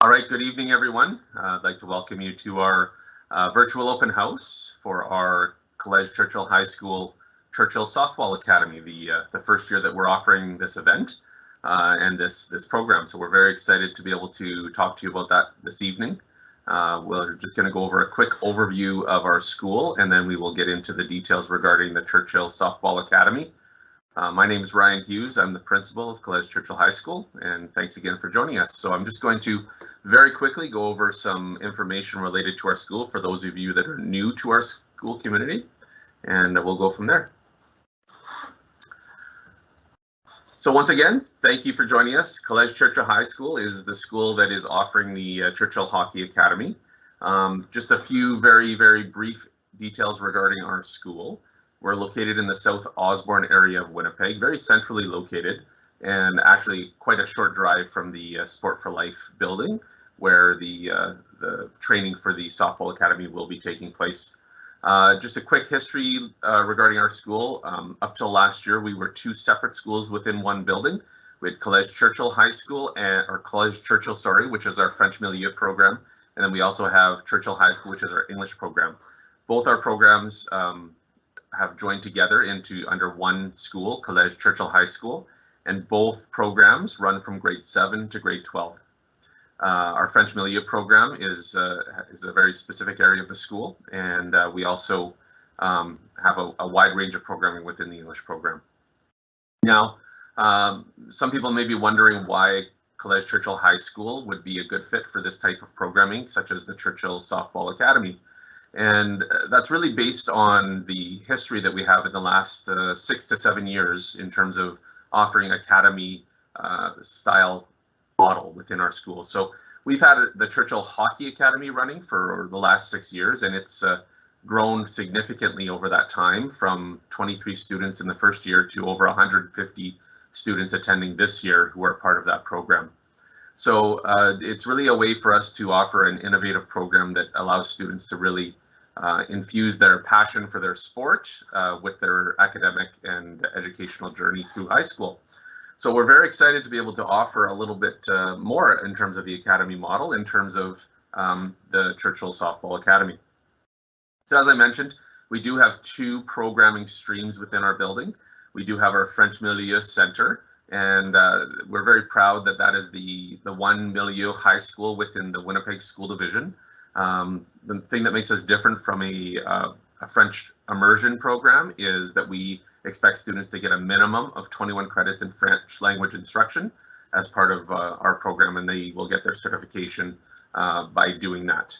All right, good evening, everyone. I'd like to welcome you to our virtual open house for our College Churchill High School Churchill Softball Academy, the first year that we're offering this event and this program. So we're very excited to be able to talk to you about that this evening. We're just going to go over a quick overview of our school, and then we will get into the details regarding the Churchill Softball Academy. My name is Ryan Hughes. I'm the principal of College Churchill High School, and thanks again for joining us. So I'm just going to very quickly go over some information related to our school for those of you that are new to our school community, and we'll go from there. So once again, thank you for joining us. College Churchill High School is the school that is offering the Churchill Hockey Academy. Just a few very brief details regarding our school. We're located in the South Osborne area of Winnipeg, very centrally located, and actually quite a short drive from the Sport for Life building, where the training for the Softball Academy will be taking place. Just a quick history regarding our school. Up till last year, we were two separate schools within one building. We had College Churchill High School, or College Churchill, sorry, which is our French Milieu program, and then we also have Churchill High School, which is our English program. Both our programs have joined together under one school, College Churchill High School, and both programs run from grade 7 to grade 12. Our French Milieu program is a very specific area of the school, and we also have a wide range of programming within the English program. Now, some people may be wondering why College Churchill High School would be a good fit for this type of programming, such as the Churchill Softball Academy. And that's really based on the history that we have in the last 6 to 7 years in terms of offering academy style model within our school. So we've had the Churchill Hockey Academy running for the last 6 years, and it's grown significantly over that time, from 23 students in the first year to over 150 students attending this year who are part of that program. So it's really a way for us to offer an innovative program that allows students to really infuse their passion for their sport with their academic and educational journey through high school. So we're very excited to be able to offer a little bit more in terms of the academy model, in terms of the Churchill Softball Academy. So as I mentioned, we do have two programming streams within our building. We do have our French Milieu Center, and we're very proud that that is the one Milieu high school within the Winnipeg School Division. The thing that makes us different from a French immersion program is that we expect students to get a minimum of 21 credits in French language instruction as part of our program, and they will get their certification by doing that.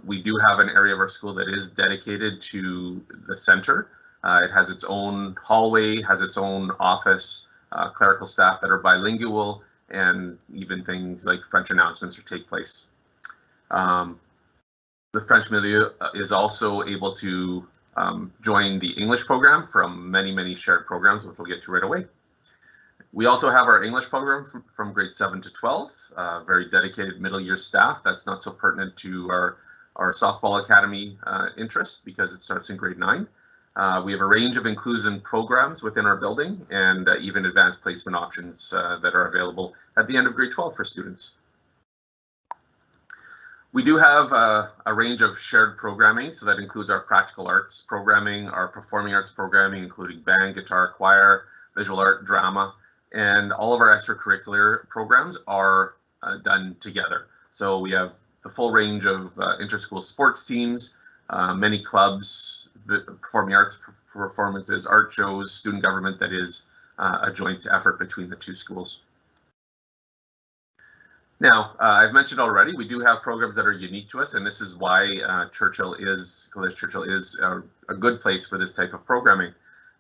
We do have an area of our school that is dedicated to the center. It has its own hallway, has its own office, clerical staff that are bilingual, and even things like French announcements take place. The French Milieu is also able to join the English program from many shared programs, which we'll get to right away. We also have our English program from grade 7 to 12, very dedicated middle year staff. That's not so pertinent to our softball academy interest because it starts in grade 9. We have a range of inclusion programs within our building, and even advanced placement options that are available at the end of grade 12 for students. We do have a range of shared programming, so that includes our practical arts programming, our performing arts programming, including band, guitar, choir, visual art, drama, and all of our extracurricular programs are done together. So we have the full range of inter-school sports teams, many clubs, performing arts performances, art shows, student government that is a joint effort between the two schools. Now, I've mentioned already, we do have programs that are unique to us, and this is why College Churchill is a good place for this type of programming.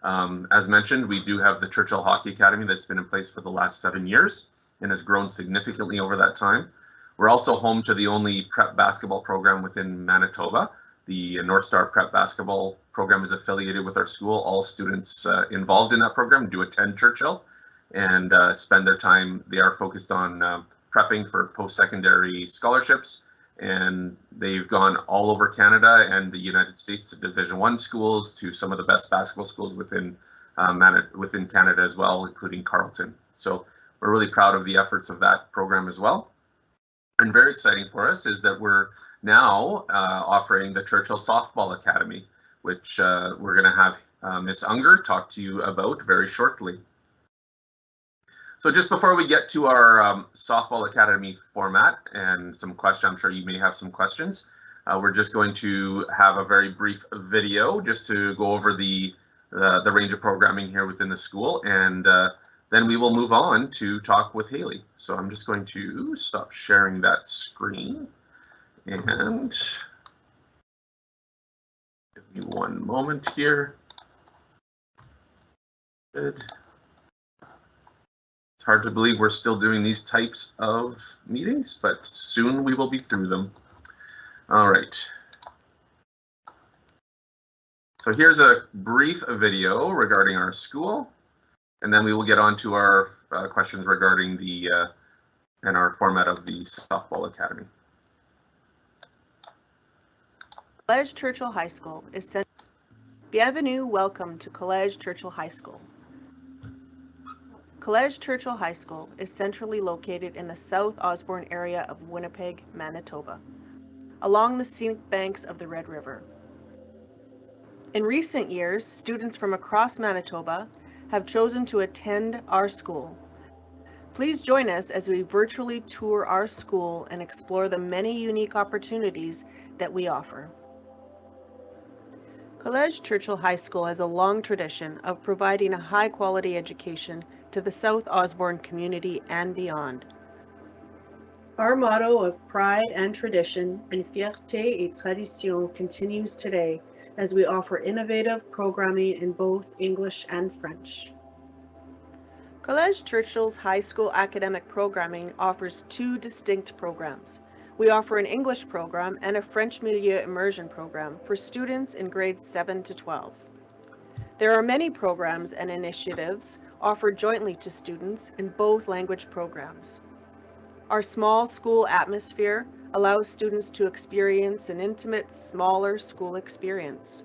As mentioned, we do have the Churchill Hockey Academy that's been in place for the last 7 years and has grown significantly over that time. We're also home to the only prep basketball program within Manitoba. The North Star Prep Basketball program is affiliated with our school. All students involved in that program do attend Churchill and spend their time. They are focused on prepping for post-secondary scholarships, and they've gone all over Canada and the United States to Division I schools, to some of the best basketball schools within Canada as well, including Carleton. So we're really proud of the efforts of that program as well. And very exciting for us is that we're now offering the Churchill Softball Academy, which we're going to have Miss Unger talk to you about very shortly. So just before we get to our Softball Academy format and some questions, I'm sure you may have some questions, we're just going to have a very brief video just to go over the range of programming here within the school, and then we will move on to talk with Haley. So I'm just going to stop sharing that screen and give me one moment here. Good. It's hard to believe we're still doing these types of meetings, but soon we will be through them. All right. So here's a brief video regarding our school, and then we will get on to our questions regarding the and our format of the Softball Academy. Collège Churchill High School is Bienvenue, welcome to Collège Churchill High School. Collège Churchill High School is centrally located in the South Osborne area of Winnipeg, Manitoba, along the scenic banks of the Red River. In recent years, students from across Manitoba have chosen to attend our school. Please join us as we virtually tour our school and explore the many unique opportunities that we offer. Collège Churchill High School has a long tradition of providing a high-quality education to the South Osborne community and beyond. Our motto of pride and tradition, and fierté et tradition, continues today as we offer innovative programming in both English and French. Collège Churchill's high school academic programming offers two distinct programs. We offer an English program and a French milieu immersion program for students in grades 7 to 12. There are many programs and initiatives offered jointly to students in both language programs. Our small school atmosphere allows students to experience an intimate, smaller school experience,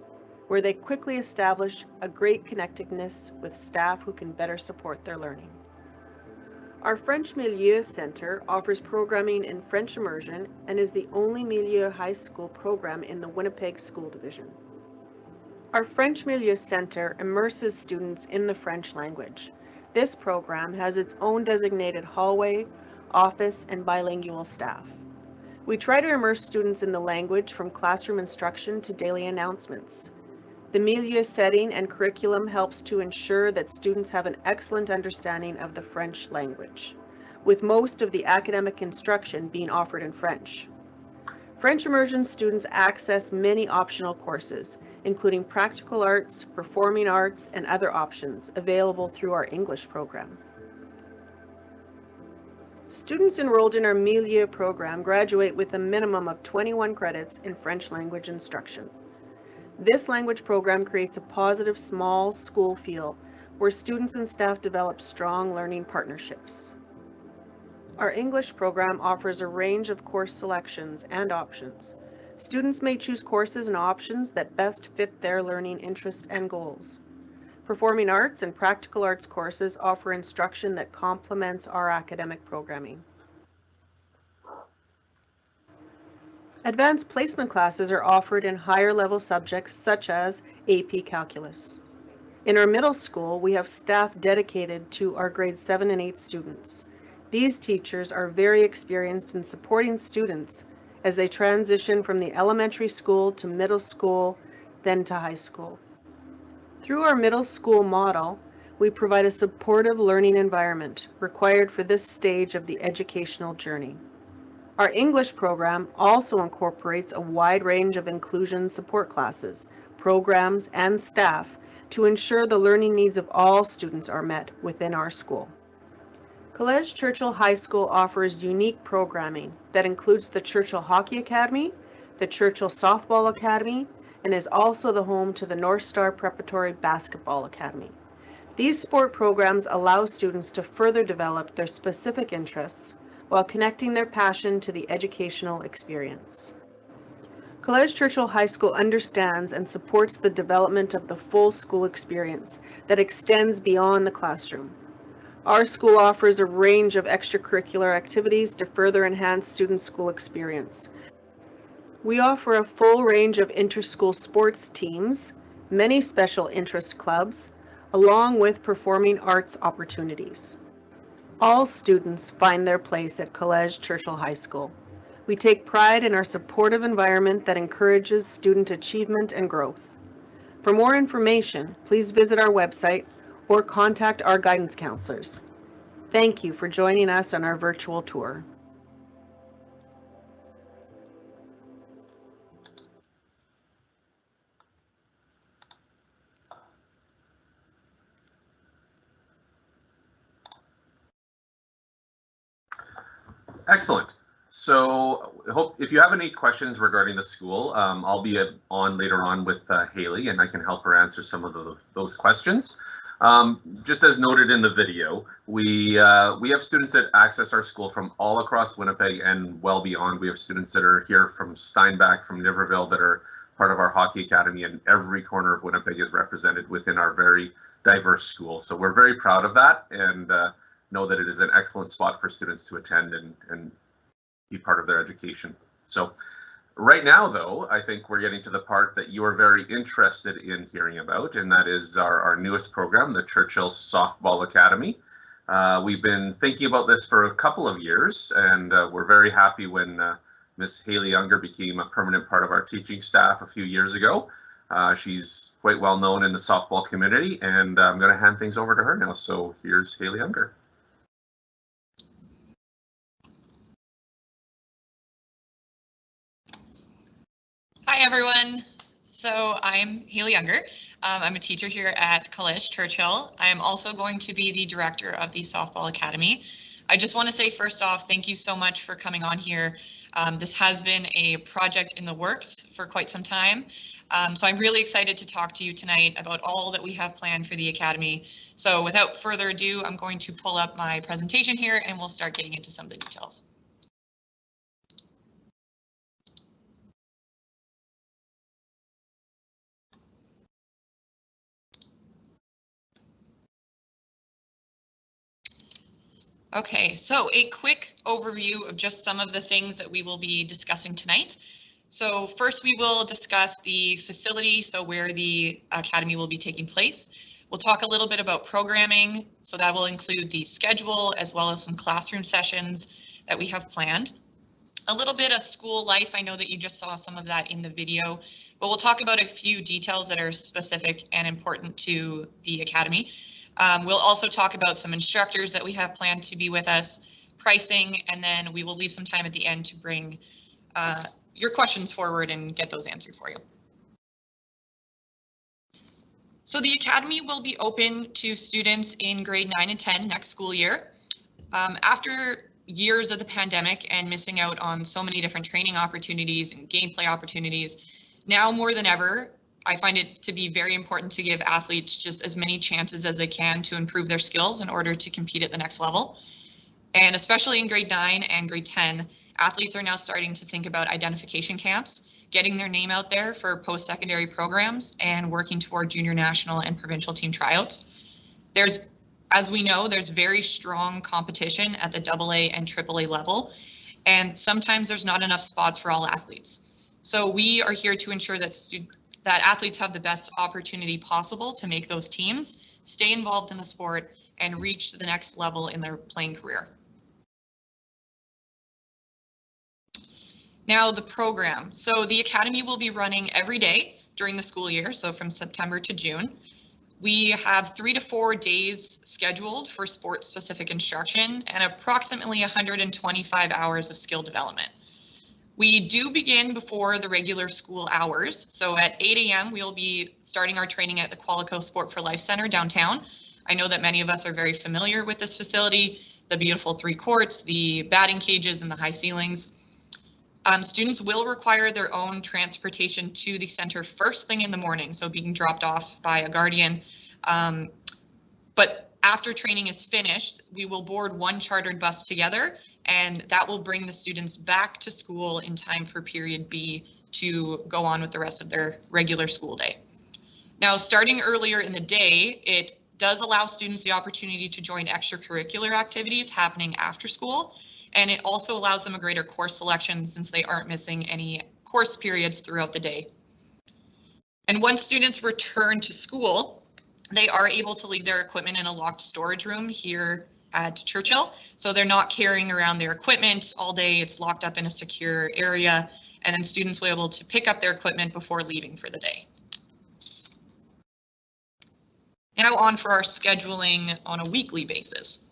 where they quickly establish a great connectedness with staff who can better support their learning. Our French Milieu Center offers programming in French immersion and is the only milieu high school program in the Winnipeg School Division. Our French Milieu Center immerses students in the French language. This program has its own designated hallway, office, and bilingual staff. We try to immerse students in the language from classroom instruction to daily announcements. The milieu setting and curriculum helps to ensure that students have an excellent understanding of the French language, with most of the academic instruction being offered in French. French immersion students access many optional courses, including practical arts, performing arts, and other options available through our English program. Students enrolled in our milieu program graduate with a minimum of 21 credits in French language instruction. This language program creates a positive small school feel where students and staff develop strong learning partnerships. Our English program offers a range of course selections and options. Students may choose courses and options that best fit their learning interests and goals. Performing arts and practical arts courses offer instruction that complements our academic programming. Advanced placement classes are offered in higher level subjects such as AP Calculus. In our middle school, we have staff dedicated to our grades 7 and 8 students. These teachers are very experienced in supporting students as they transition from the elementary school to middle school, then to high school. Through our middle school model, we provide a supportive learning environment required for this stage of the educational journey. Our English program also incorporates a wide range of inclusion support classes, programs, and staff to ensure the learning needs of all students are met within our school. Collège Churchill High School offers unique programming that includes the Churchill Hockey Academy, the Churchill Softball Academy, and is also the home to the North Star Preparatory Basketball Academy. These sport programs allow students to further develop their specific interests while connecting their passion to the educational experience. Collège Churchill High School understands and supports the development of the full school experience that extends beyond the classroom. Our school offers a range of extracurricular activities to further enhance students' school experience. We offer a full range of inter-school sports teams, many special interest clubs, along with performing arts opportunities. All students find their place at College Churchill High School. We take pride in our supportive environment that encourages student achievement and growth. For more information, please visit our website or contact our guidance counselors. Thank you for joining us on our virtual tour. Excellent. So hope if you have any questions regarding the school, I'll be on later on with Haley, and I can help her answer some of those questions. Just as noted in the video, we have students that access our school from all across Winnipeg and well beyond. We have students that are here from Steinbach, from Niverville, that are part of our hockey academy, and every corner of Winnipeg is represented within our very diverse school. So we're very proud of that, and know that it is an excellent spot for students to attend and be part of their education. So right now, though, I think we're getting to the part that you are very interested in hearing about, and that is our newest program, the Churchill Softball Academy. We've been thinking about this for a couple of years, and we're very happy when Miss Haley Younger became a permanent part of our teaching staff a few years ago. She's quite well known in the softball community, and I'm going to hand things over to her now. So here's Haley Younger. Hi everyone. So I'm Haley Younger. I'm a teacher here at College Churchill. I am also going to be the director of the Softball Academy. I just want to say first off, thank you so much for coming on here. This has been a project in the works for quite some time. So I'm really excited to talk to you tonight about all that we have planned for the Academy. So without further ado, I'm going to pull up my presentation here and we'll start getting into some of the details. Okay, so a quick overview of just some of the things that we will be discussing tonight. So first we will discuss the facility, so where the Academy will be taking place. We'll talk a little bit about programming, so that will include the schedule as well as some classroom sessions that we have planned. A little bit of school life, I know that you just saw some of that in the video, but we'll talk about a few details that are specific and important to the Academy. We'll also talk about some instructors that we have planned to be with us, pricing, and then we will leave some time at the end to bring your questions forward and get those answered for you. So the Academy will be open to students in grade 9 and 10 next school year. After years of the pandemic and missing out on so many different training opportunities and gameplay opportunities, now more than ever, I find it to be very important to give athletes just as many chances as they can to improve their skills in order to compete at the next level. And especially in grade 9 and grade 10, athletes are now starting to think about identification camps, getting their name out there for post-secondary programs, and working toward junior national and provincial team tryouts. As we know, there's very strong competition at the AA and AAA level, and sometimes there's not enough spots for all athletes. So we are here to ensure that athletes have the best opportunity possible to make those teams, stay involved in the sport, and reach the next level in their playing career. Now the program. So the Academy will be running every day during the school year, so from September to June. We have 3 to 4 days scheduled for sport-specific instruction and approximately 125 hours of skill development. We do begin before the regular school hours. So at 8 a.m. we'll be starting our training at the Qualico Sport for Life Center downtown. I know that many of us are very familiar with this facility, the beautiful 3 courts, the batting cages, and the high ceilings. Students will require their own transportation to the center first thing in the morning, so being dropped off by a guardian. But after training is finished, we will board one chartered bus together, and that will bring the students back to school in time for period B to go on with the rest of their regular school day. Now, starting earlier in the day, it does allow students the opportunity to join extracurricular activities happening after school, and it also allows them a greater course selection since they aren't missing any course periods throughout the day. And once students return to school, they are able to leave their equipment in a locked storage room here at Churchill. So they're not carrying around their equipment all day. It's locked up in a secure area, and then students will be able to pick up their equipment before leaving for the day. Now on for our scheduling on a weekly basis.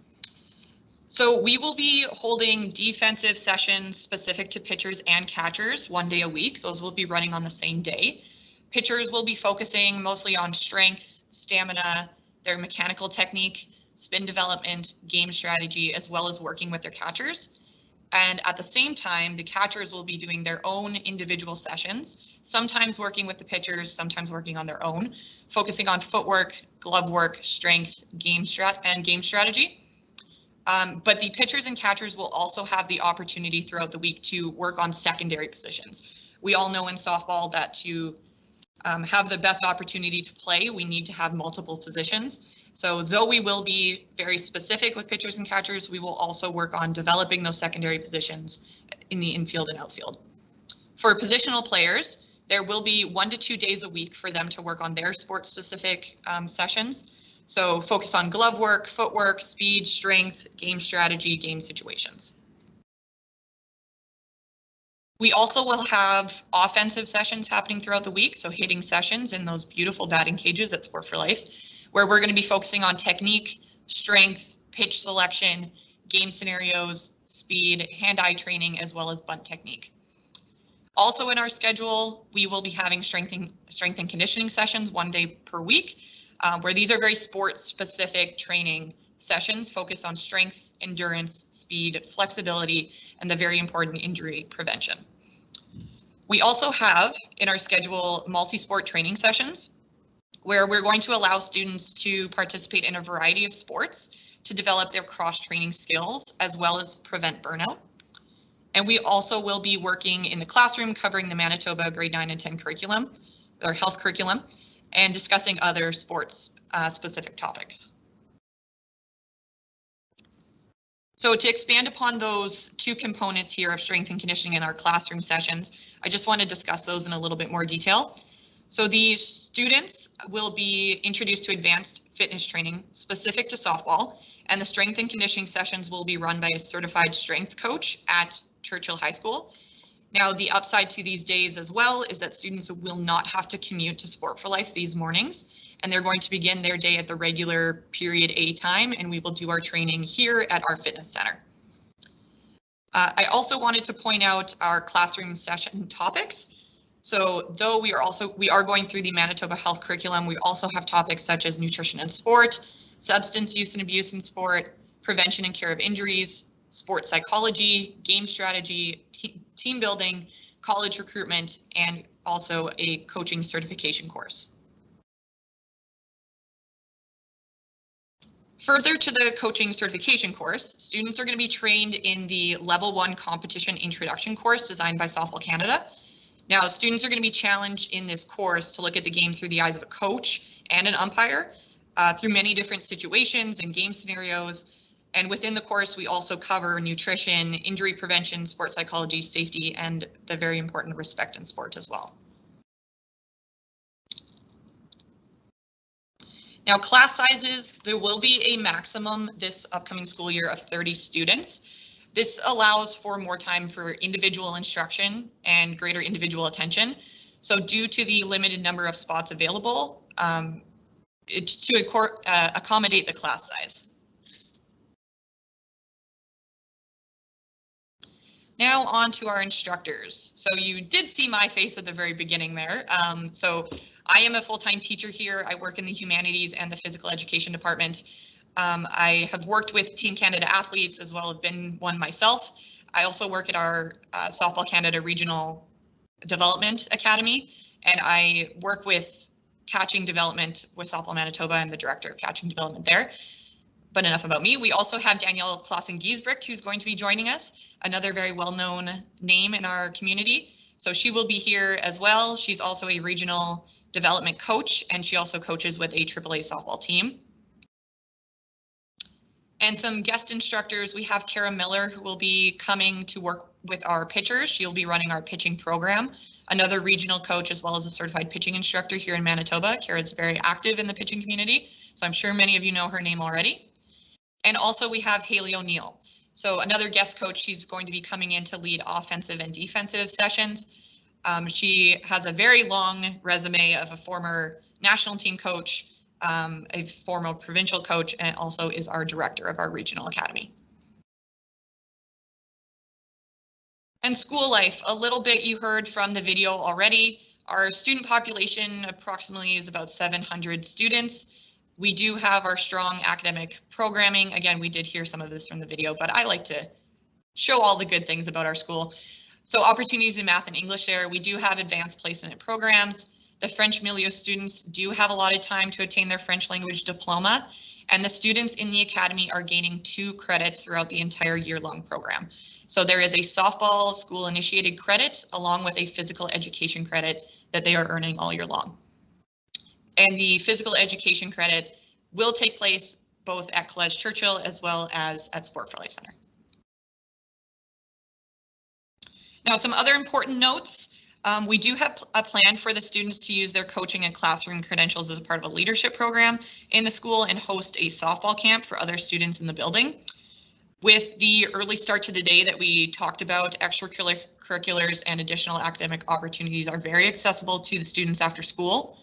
So we will be holding defensive sessions specific to pitchers and catchers 1 day a week. Those will be running on the same day. Pitchers will be focusing mostly on strength, stamina, their mechanical technique, spin development, game strategy, as well as working with their catchers. And at the same time, the catchers will be doing their own individual sessions, sometimes working with the pitchers, sometimes working on their own, focusing on footwork, glove work, strength, game strategy. But the pitchers and catchers will also have the opportunity throughout the week to work on secondary positions. We all know in softball that to have the best opportunity to play, we need to have multiple positions. So though we will be very specific with pitchers and catchers, we will also work on developing those secondary positions in the infield and outfield. For positional players, there will be 1 to 2 days a week for them to work on their sport-specific sessions. So focus on glove work, footwork, speed, strength, game strategy, game situations. We also will have offensive sessions happening throughout the week, so hitting sessions in those beautiful batting cages at Sport for Life, where we're going to be focusing on technique, strength, pitch selection, game scenarios, speed, hand-eye training, as well as bunt technique. Also in our schedule, we will be having strength and conditioning sessions 1 day per week, where these are very sport-specific training sessions focused on strength, endurance, speed, flexibility, and the very important injury prevention. We also have in our schedule multi-sport training sessions, where we're going to allow students to participate in a variety of sports to develop their cross-training skills as well as prevent burnout. And we also will be working in the classroom covering the Manitoba grade 9 and 10 curriculum, or health curriculum, and discussing other sports specific topics. So to expand upon those two components here of strength and conditioning in our classroom sessions, I just want to discuss those in a little bit more detail. So the students will be introduced to advanced fitness training specific to softball, and the strength and conditioning sessions will be run by a certified strength coach at Churchill High School. Now, the upside to these days as well is that students will not have to commute to Sport for Life these mornings, and they're going to begin their day at the regular period A time, and we will do our training here at our fitness center. I also wanted to point out our classroom session topics. So though we are going through the Manitoba health curriculum, we also have topics such as nutrition and sport, substance use and abuse in sport, prevention and care of injuries, sports psychology, game strategy, team building, college recruitment, and also a coaching certification course. Further to the coaching certification course, students are going to be trained in the Level 1 Competition Introduction course designed by Softball Canada. Now, students are going to be challenged in this course to look at the game through the eyes of a coach and an umpire through many different situations and game scenarios. And within the course, we also cover nutrition, injury prevention, sports psychology, safety, and the very important respect in sport as well. Now, class sizes, there will be a maximum this upcoming school year of 30 students. This allows for more time for individual instruction and greater individual attention. So due to the limited number of spots available, to accommodate the class size. Now on to our instructors. So you did see my face at the very beginning there. So I am a full-time teacher here. I work in the humanities and the physical education department. I have worked with Team Canada athletes as well as been one myself. I also work at our Softball Canada Regional Development Academy, and I work with catching development with Softball Manitoba. I'm the director of catching development there. But enough about me. We also have Danielle Clausen-Giesbrecht, who's going to be joining us, another very well-known name in our community. So she will be here as well. She's also a regional development coach, and she also coaches with a AAA softball team. And some guest instructors, we have Kara Miller, who will be coming to work with our pitchers. She'll be running our pitching program. Another regional coach, as well as a certified pitching instructor here in Manitoba. Kara is very active in the pitching community, so I'm sure many of you know her name already. And also we have Haley O'Neill. So another guest coach, she's going to be coming in to lead offensive and defensive sessions. She has a very long resume of a former national team coach, a former provincial coach, and also is our director of our regional academy. And school life, a little bit you heard from the video already. Our student population approximately is about 700 students. We do have our strong academic programming. Again, we did hear some of this from the video, but I like to show all the good things about our school. So opportunities in math and English there. We do have advanced placement programs. The French milieu students do have a lot of time to attain their French language diploma, and the students in the academy are gaining 2 credits throughout the entire year-long program. So there is a softball school initiated credit along with a physical education credit that they are earning all year long. And the physical education credit will take place both at College Churchill as well as at Sport for Life Center. Now, some other important notes. We do have a plan for the students to use their coaching and classroom credentials as a part of a leadership program in the school and host a softball camp for other students in the building. With the early start to the day that we talked about, extracurriculars and additional academic opportunities are very accessible to the students after school.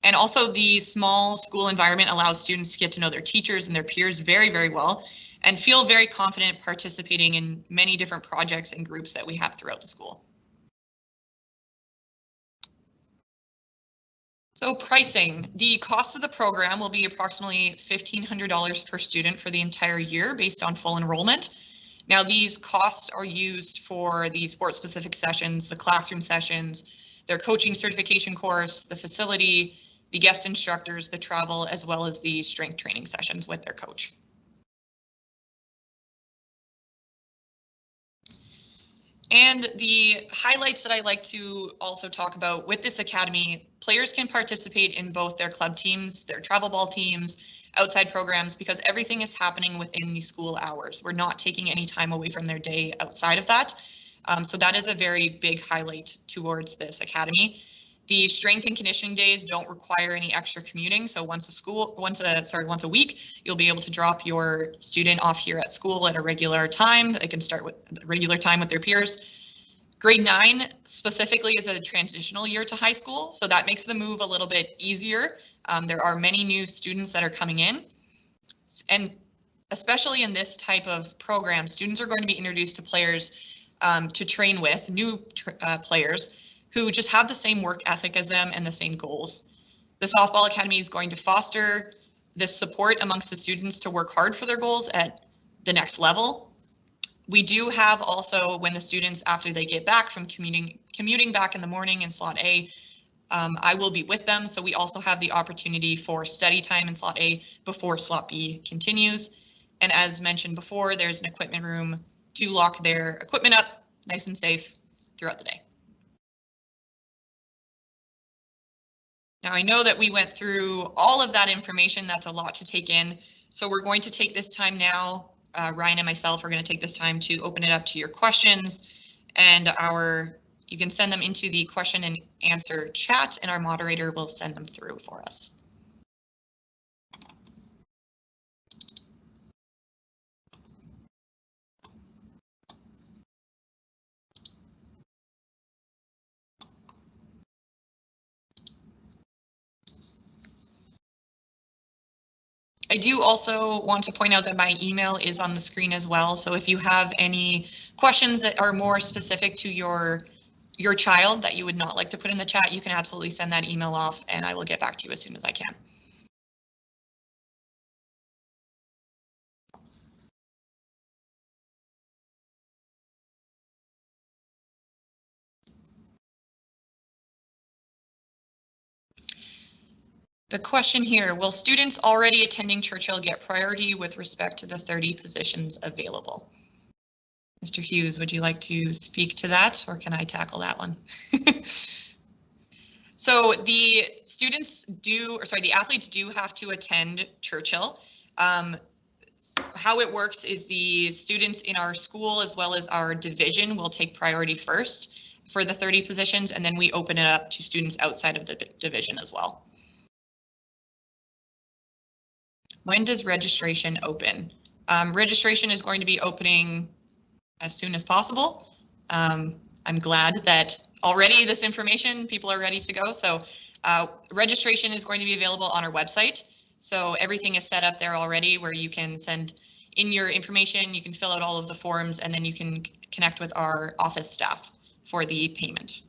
And also the small school environment allows students to get to know their teachers and their peers very, very well and feel very confident participating in many different projects and groups that we have throughout the school. So pricing, the cost of the program will be approximately $1,500 per student for the entire year based on full enrollment. Now these costs are used for the sport-specific sessions, the classroom sessions, their coaching certification course, the facility, the guest instructors, the travel, as well as the strength training sessions with their coach. And the highlights that I like to also talk about with this academy, players can participate in both their club teams, their travel ball teams, outside programs, because everything is happening within the school hours. We're not taking any time away from their day outside of that. So that is a very big highlight towards this academy. The strength and conditioning days don't require any extra commuting. So once a week, you'll be able to drop your student off here at school at a regular time. They can start with regular time with their peers. Grade 9 specifically is a transitional year to high school, so that makes the move a little bit easier. There are many new students that are coming in, and especially in this type of program, students are going to be introduced to players to train with, new players who just have the same work ethic as them and the same goals. The Softball Academy is going to foster this support amongst the students to work hard for their goals at the next level. We do have also, when the students, after they get back from commuting back in the morning in slot A, I will be with them. So we also have the opportunity for study time in slot A before slot B continues. And as mentioned before, there's an equipment room to lock their equipment up nice and safe throughout the day. Now I know that we went through all of that information. That's a lot to take in. So we're going to take this time now. Ryan and myself are going to take this time to open it up to your questions, and you can send them into the question and answer chat, and our moderator will send them through for us. I do also want to point out that my email is on the screen as well. So if you have any questions that are more specific to your child that you would not like to put in the chat, you can absolutely send that email off and I will get back to you as soon as I can. The question here, will students already attending Churchill get priority with respect to the 30 positions available? Mr. Hughes, would you like to speak to that, or can I tackle that one? So the athletes do have to attend Churchill. how it works is the students in our school as well as our division will take priority first for the 30 positions, and then we open it up to students outside of the division as well. When does registration open? Registration is going to be opening as soon as possible. I'm glad that already this information, people are ready to go. So registration is going to be available on our website. So everything is set up there already where you can send in your information, you can fill out all of the forms, and then you can connect with our office staff for the payment.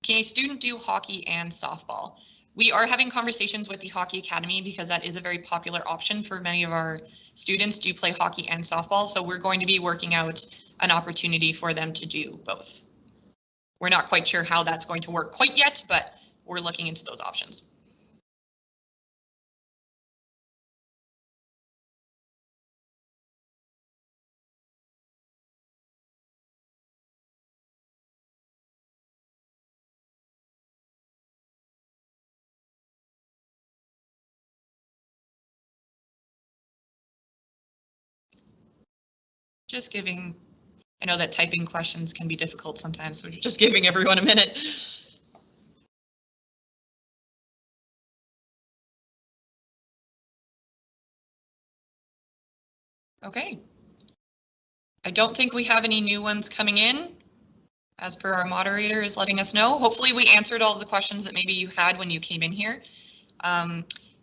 Can a student do hockey and softball? We are having conversations with the Hockey Academy because that is a very popular option for many of our students to play hockey and softball. So we're going to be working out an opportunity for them to do both. We're not quite sure how that's going to work quite yet, but we're looking into those options. Just giving, I know that typing questions can be difficult sometimes, so just giving everyone a minute. Okay. I don't think we have any new ones coming in, as per our moderator is letting us know. Hopefully we answered all of the questions that maybe you had when you came in here.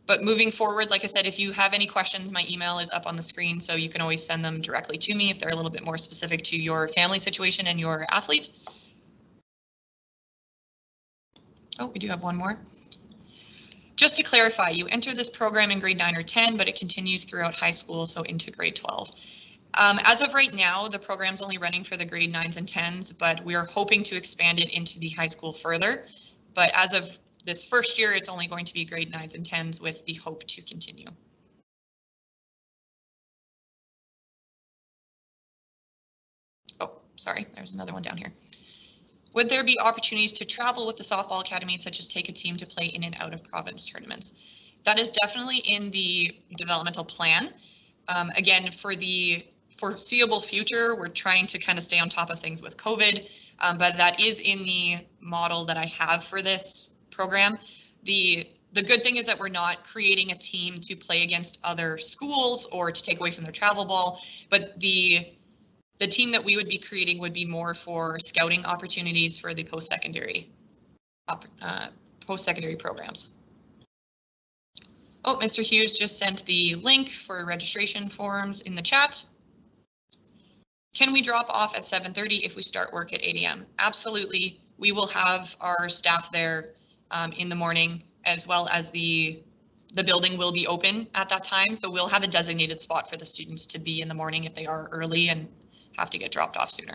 But moving forward, like I said, if you have any questions, my email is up on the screen, so you can always send them directly to me if they're a little bit more specific to your family situation and your athlete. Oh, we do have one more. Just to clarify, you enter this program in grade 9 or 10, but it continues throughout high school, so into grade 12. As of right now, the program's only running for the grade 9s and 10s, but we are hoping to expand it into the high school further. But as of this first year, it's only going to be grade 9s and 10s with the hope to continue. Oh, sorry, there's another one down here. Would there be opportunities to travel with the softball academy, such as take a team to play in and out of province tournaments? That is definitely in the developmental plan. Again, for the foreseeable future, we're trying to kind of stay on top of things with COVID, but that is in the model that I have for this program. The good thing is that we're not creating a team to play against other schools or to take away from their travel ball, but the team that we would be creating would be more for scouting opportunities for the post-secondary programs. Oh, Mr. Hughes just sent the link for registration forms in the chat. Can we drop off at 7:30 if we start work at 8 a.m.? Absolutely. We will have our staff there in the morning, as well as the building will be open at that time. So we'll have a designated spot for the students to be in the morning if they are early and have to get dropped off sooner.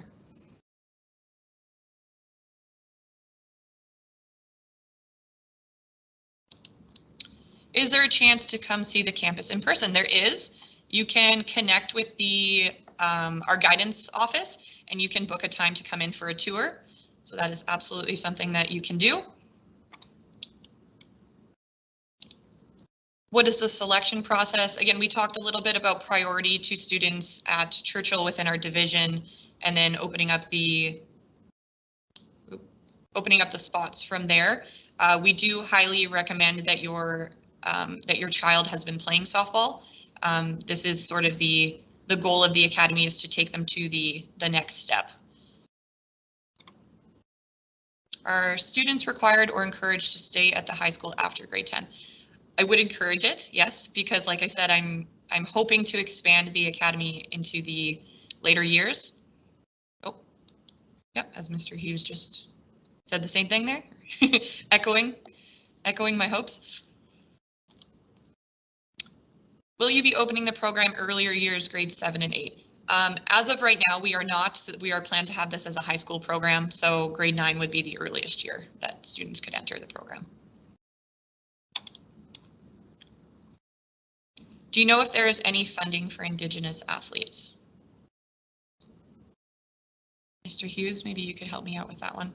Is there a chance to come see the campus in person? There is. You can connect with the our guidance office and you can book a time to come in for a tour. So that is absolutely something that you can do. What is the selection process? Again, we talked a little bit about priority to students at Churchill within our division, and then opening up the spots from there. We do highly recommend that your child has been playing softball. This is sort of the goal of the academy, is to take them to the next step. Are students required or encouraged to stay at the high school after grade 10? I would encourage it, yes, because like I said, I'm hoping to expand the academy into the later years. Oh, yep, as Mr. Hughes just said the same thing there, echoing my hopes. Will you be opening the program earlier years, grades 7 and 8? As of right now, we are not. We are planned to have this as a high school program, so grade 9 would be the earliest year that students could enter the program. Do you know if there is any funding for Indigenous athletes? Mr. Hughes, maybe you could help me out with that one.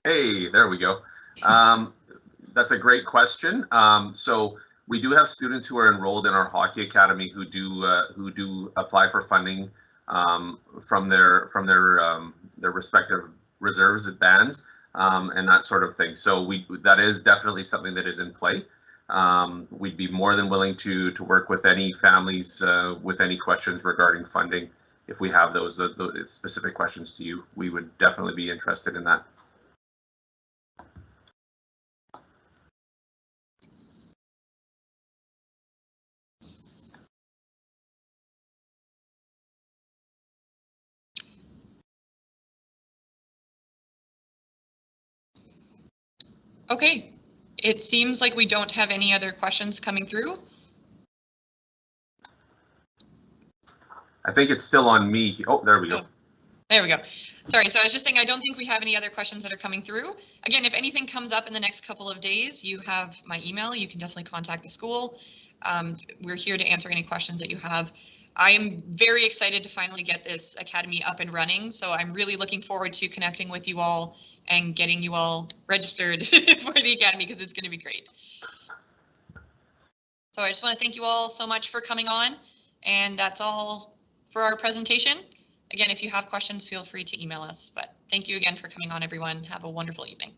Hey, there we go. That's a great question. So we do have students who are enrolled in our hockey academy who do apply for funding from their respective reserves and bands and that sort of thing. So that is definitely something that is in play. We'd be more than willing to work with any families with any questions regarding funding. If we have those specific questions to you, we would definitely be interested in that. Okay, it seems like we don't have any other questions coming through. I think it's still on me. Oh, there we go. Oh, there we go. Sorry, so I was just saying I don't think we have any other questions that are coming through. Again, if anything comes up in the next couple of days, you have my email. You can definitely contact the school. We're here to answer any questions that you have. I am very excited to finally get this academy up and running, so I'm really looking forward to connecting with you all and getting you all registered for the academy because it's going to be great. So I just want to thank you all so much for coming on, and that's all for our presentation. Again, if you have questions, feel free to email us, but thank you again for coming on, everyone. Have a wonderful evening.